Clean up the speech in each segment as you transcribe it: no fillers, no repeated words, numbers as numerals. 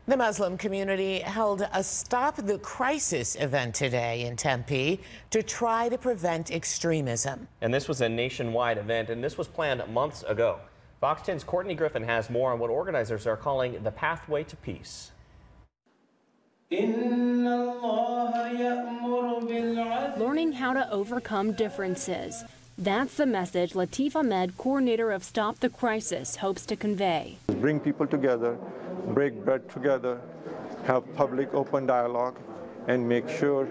The Muslim community held a Stop the Crisis event today in Tempe to try to prevent extremism. And this was a nationwide event, and this was planned months ago. Fox 10's Courtney Griffin has more on what organizers are calling the pathway to peace. Learning how to overcome differences. That's the message Latif Ahmed, coordinator of Stop the Crisis, hopes to convey. Bring people together, break bread together, have public open dialogue, and make sure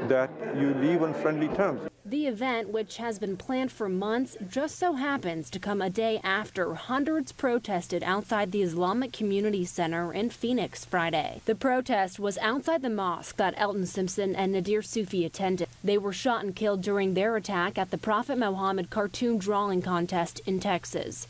that you live on friendly terms. The event, which has been planned for months, just so happens to come a day after hundreds protested outside the Islamic Community Center in Phoenix Friday. The protest was outside the mosque that Elton Simpson and Nadir Sufi attended. They were shot and killed during their attack at the Prophet Muhammad cartoon drawing contest in Texas.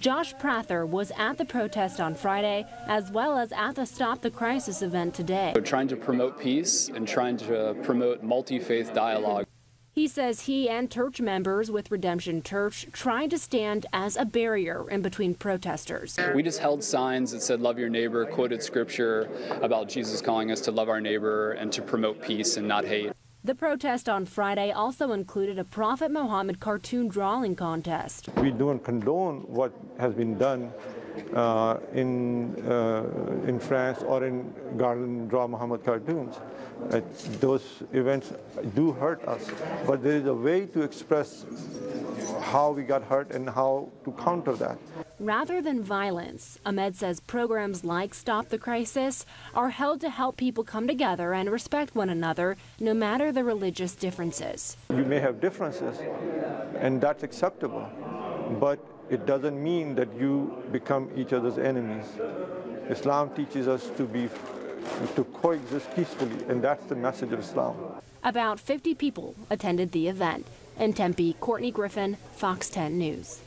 Josh Prather was at the protest on Friday, as well as at the Stop the Crisis event today. We're trying to promote peace and trying to promote multi-faith dialogue. He says he and church members with Redemption Church tried to stand as a barrier in between protesters. We just held signs that said, "Love your neighbor," quoted scripture about Jesus calling us to love our neighbor and to promote peace and not hate. The protest on Friday also included a Prophet Muhammad cartoon drawing contest. We don't condone what has been done in France or in Garland Draw Muhammad cartoons. Those events do hurt us, but there is a way to express how we got hurt and how to counter that. Rather than violence, Ahmed says programs like Stop the Crisis are held to help people come together and respect one another, no matter the religious differences. You may have differences, and that's acceptable, but it doesn't mean that you become each other's enemies. Islam teaches us to coexist peacefully, and that's the message of Islam. About 50 people attended the event. In Tempe, Courtney Griffin, Fox 10 News.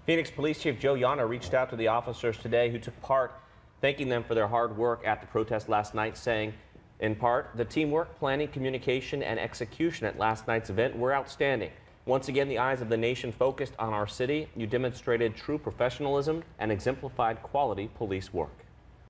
Phoenix Police Chief Joe Yana reached out to the officers today who took part, thanking them for their hard work at the protest last night, saying, in part, the teamwork, planning, communication, and execution at last night's event were outstanding. Once again, the eyes of the nation focused on our city. You demonstrated true professionalism and exemplified quality police work.